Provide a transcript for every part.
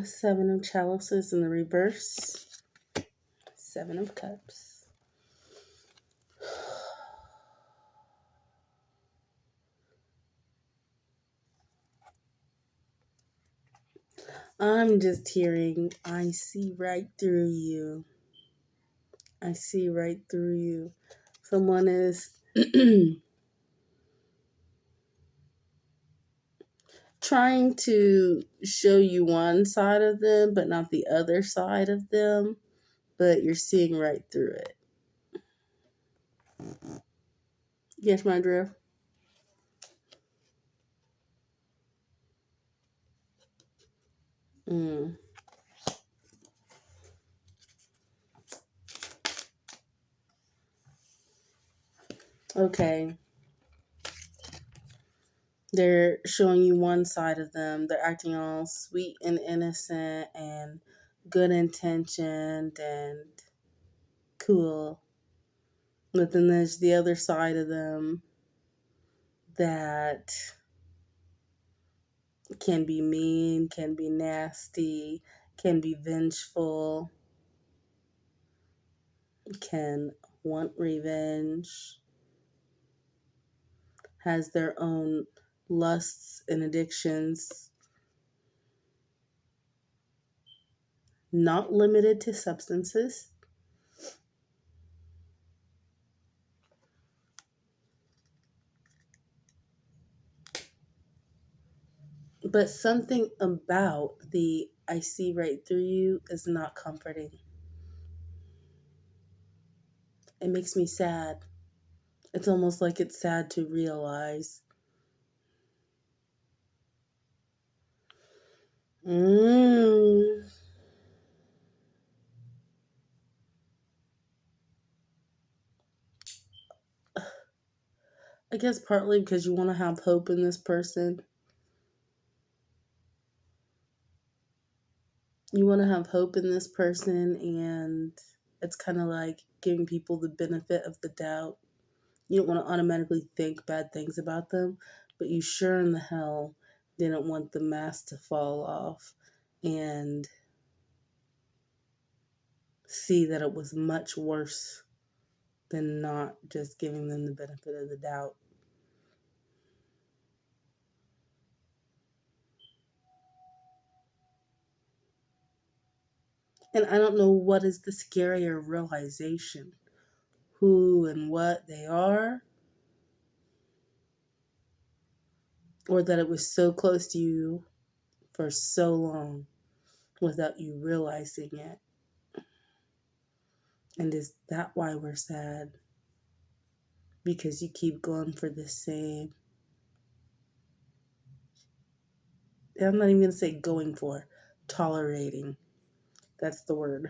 Seven of chalices in the reverse. Seven of cups. I'm just hearing, I see right through you. I see right through you. Someone is trying to show you one side of them, but not the other side of them, but you're seeing right through it. Yes, my drift? Mm. Okay. They're showing you one side of them. They're acting all sweet and innocent and good intentioned and cool. But then there's the other side of them that can be mean, can be nasty, can be vengeful, can want revenge, has their own lusts and addictions, not limited to substances. But something about the I see right through you is not comforting. It makes me sad. It's almost like it's sad to realize. Mm. I guess partly because you want to have hope in this person. You want to have hope in this person, and it's kind of like giving people the benefit of the doubt. You don't want to automatically think bad things about them, but you sure in the hell didn't want the mask to fall off and see that it was much worse than not just giving them the benefit of the doubt. And I don't know what is the scarier realization, who and what they are, or that it was so close to you for so long without you realizing it. And is that why we're sad? Because you keep going for the same. I'm not even going to say going for, tolerating. That's the word.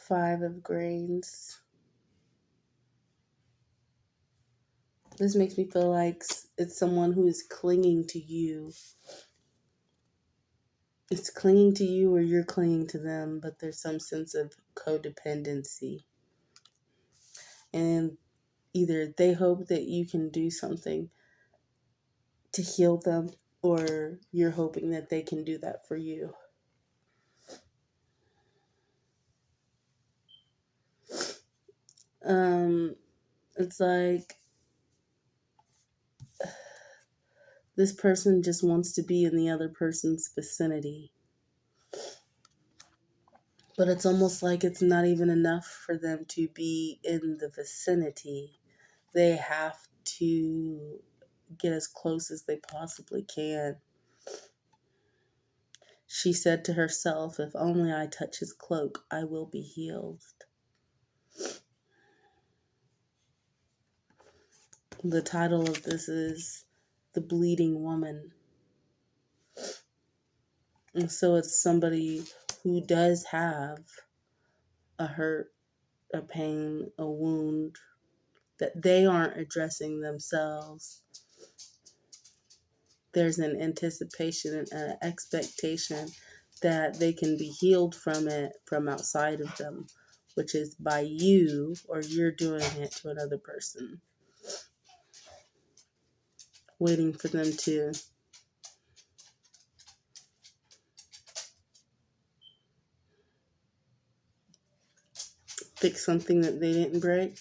Five of grains. This makes me feel like it's someone who is clinging to you. It's clinging to you or you're clinging to them, but there's some sense of codependency. And either they hope that you can do something to heal them, or you're hoping that they can do that for you. It's like this person just wants to be in the other person's vicinity. But it's almost like it's not even enough for them to be in the vicinity. They have to get as close as they possibly can. She said to herself, if only I touch his cloak, I will be healed. The title of this is The Bleeding Woman. And so it's somebody who does have a hurt, a pain, a wound that they aren't addressing themselves. There's an anticipation and an expectation that they can be healed from it from outside of them, which is by you, or you're doing it to another person. waiting for them to fix something that they didn't break.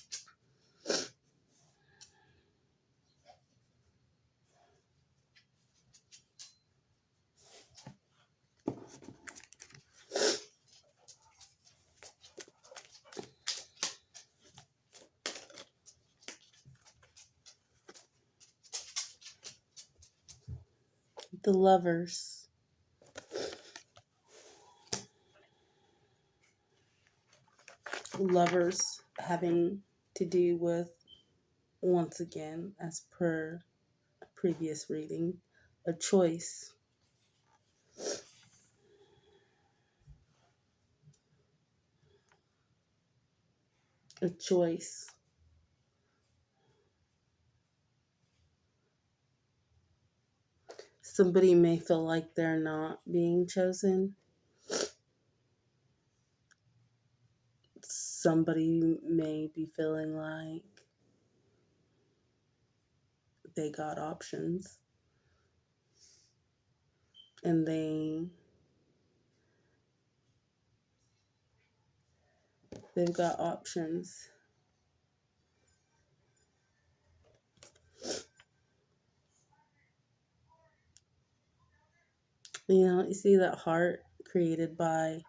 The Lovers. Lovers having to do with, once again, as per a previous reading, a choice. A choice. Somebody may feel like they're not being chosen. Somebody may be feeling like they got options and they've got options. You see that heart created by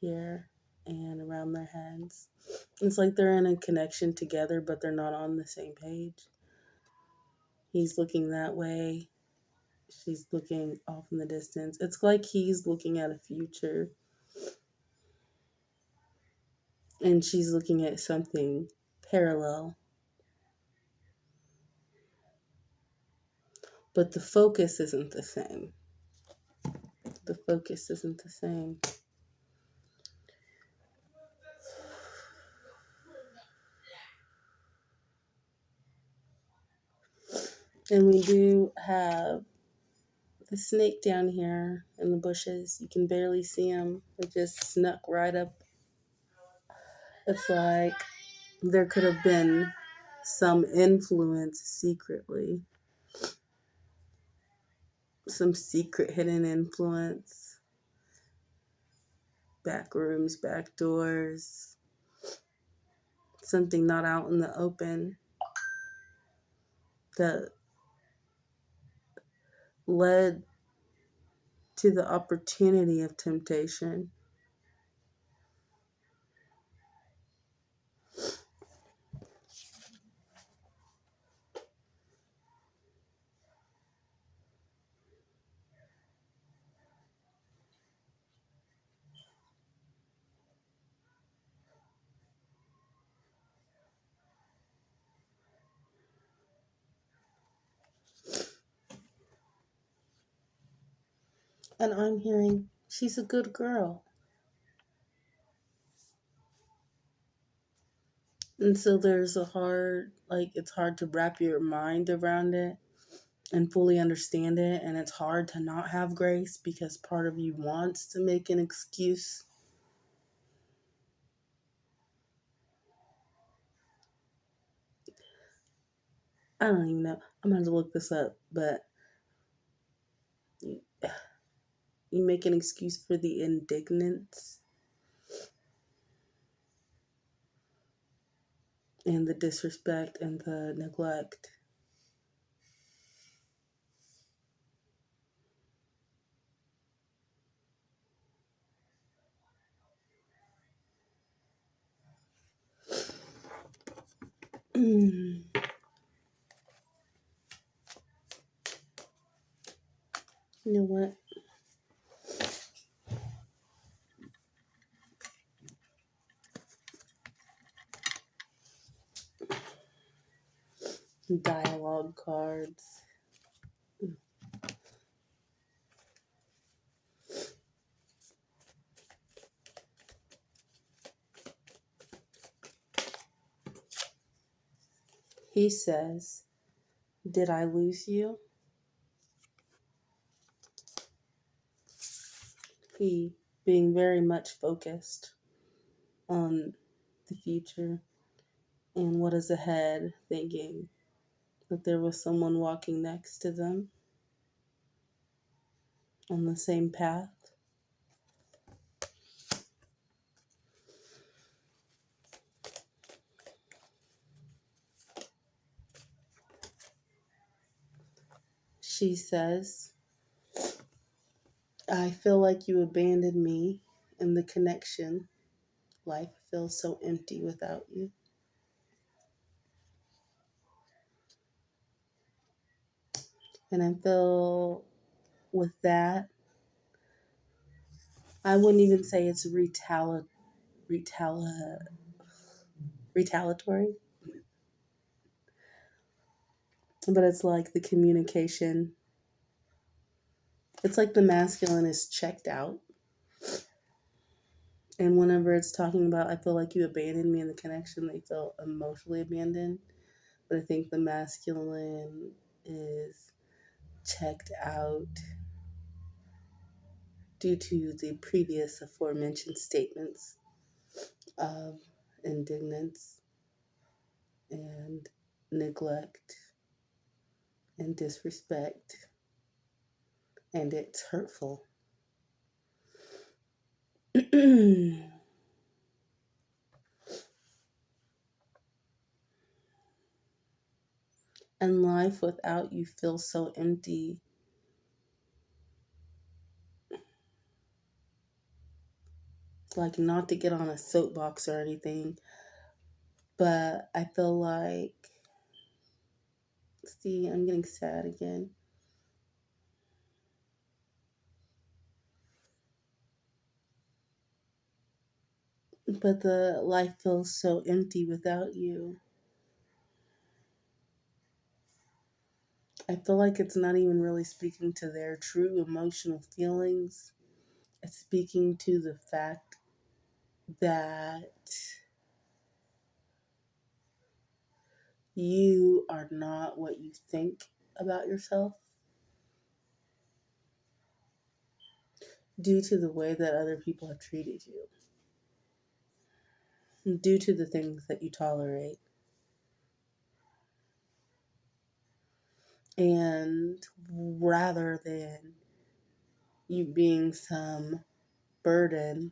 here and around their heads. It's like they're in a connection together, but they're not on the same page. He's looking that way. She's looking off in the distance. It's like he's looking at a future and she's looking at something parallel. But the focus isn't the same. The focus isn't the same. And we do have the snake down here in the bushes. You can barely see him. It just snuck right up. It's like there could have been some influence secretly. Some secret hidden influence. Back rooms, back doors. Something not out in the open that led to the opportunity of temptation. And I'm hearing, she's a good girl. And so there's it's hard to wrap your mind around it and fully understand it. And it's hard to not have grace because part of you wants to make an excuse. I don't even know. I'm going to have to look this up. But you, you make an excuse for the indignance and the disrespect and the neglect. You know what? Dialogue cards. He says, "Did I lose you?" He being very much focused on the future and what is ahead, thinking, that there was someone walking next to them on the same path. She says, I feel like you abandoned me in the connection. Life feels so empty without you. And I feel with that, I wouldn't even say it's retaliatory, but it's like the communication. It's like the masculine is checked out. And whenever it's talking about, I feel like you abandoned me in the connection, they feel emotionally abandoned. But I think the masculine is checked out due to the previous aforementioned statements of indignance and neglect and disrespect, and it's hurtful. And life without you feels so empty. Like, not to get on a soapbox or anything, but I feel like, see, I'm getting sad again. But the life feels so empty without you. I feel like it's not even really speaking to their true emotional feelings. It's speaking to the fact that you are not what you think about yourself due to the way that other people have treated you, due to the things that you tolerate. And rather than you being some burden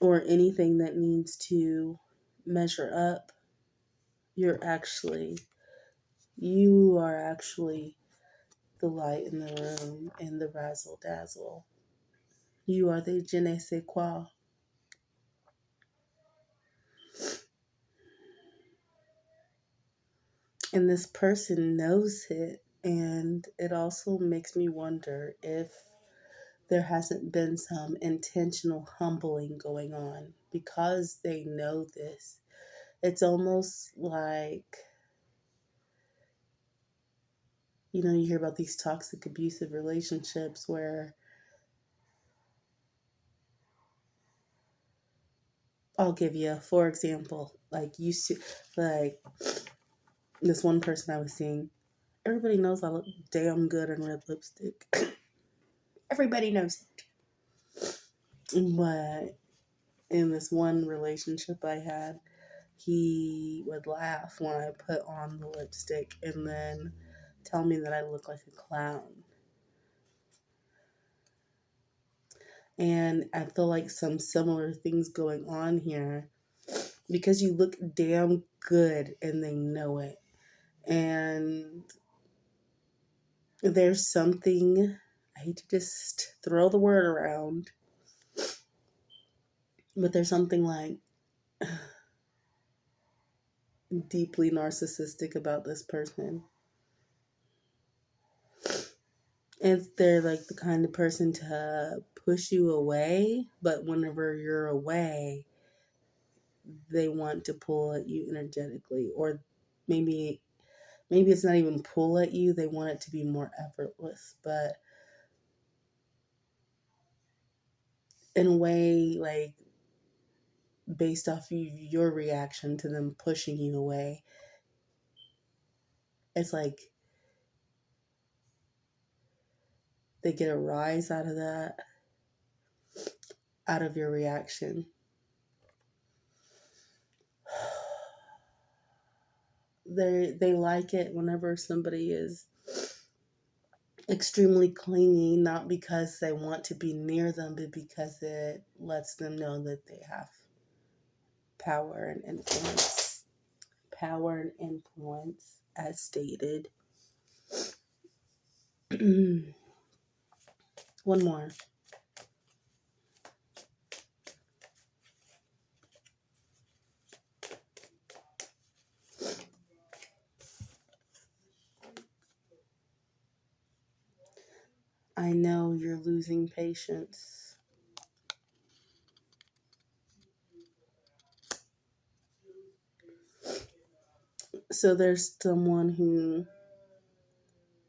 or anything that needs to measure up, you are actually the light in the room and the razzle dazzle. You are the je ne sais quoi. And this person knows it. And it also makes me wonder if there hasn't been some intentional humbling going on because they know this. It's almost like, you hear about these toxic, abusive relationships where, I'll give you, for example, like you see, like this one person I was seeing, everybody knows I look damn good in red lipstick. Everybody knows it. But in this one relationship I had, he would laugh when I put on the lipstick and then tell me that I look like a clown. And I feel like some similar things going on here because you look damn good and they know it. And there's something, I hate to just throw the word around, but there's something like deeply narcissistic about this person. And they're like the kind of person to push you away, but whenever you're away, they want to pull at you energetically. Or maybe it's not even pull at you, they want it to be more effortless. But in a way, like based off of your reaction to them pushing you away, it's like they get a rise out of that, out of your reaction. they like it whenever somebody is extremely clingy, not because they want to be near them, but because it lets them know that they have power and influence. Power and influence, as stated. One more. I know you're losing patience. So there's someone who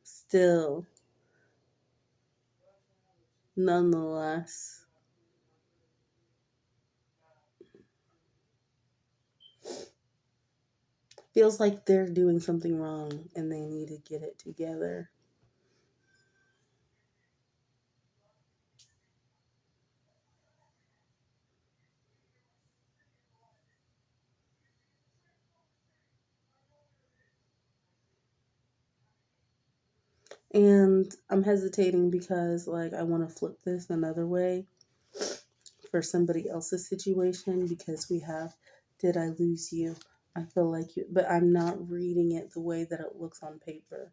still, nonetheless, feels like they're doing something wrong and they need to get it together. And I'm hesitating because, like, I want to flip this another way for somebody else's situation because we have, did I lose you? I feel like you, but I'm not reading it the way that it looks on paper.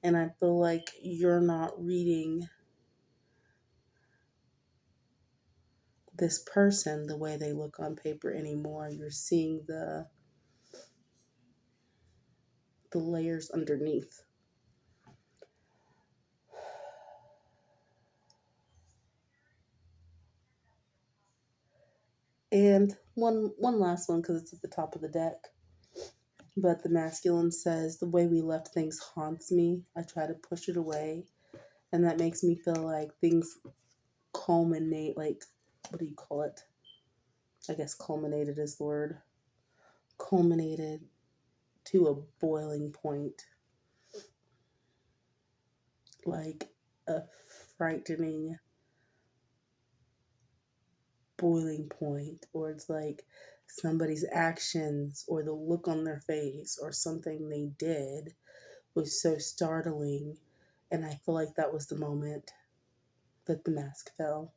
And I feel like you're not reading this person the way they look on paper anymore. You're seeing the layers underneath. And one last one because it's at the top of the deck. But the masculine says, the way we left things haunts me. I try to push it away. And that makes me feel like things culminate, like, what do you call it? I guess culminated is the word. Culminated to a boiling point. Like a frightening boiling point. Or it's like somebody's actions or the look on their face or something they did was so startling. And I feel like that was the moment that the mask fell.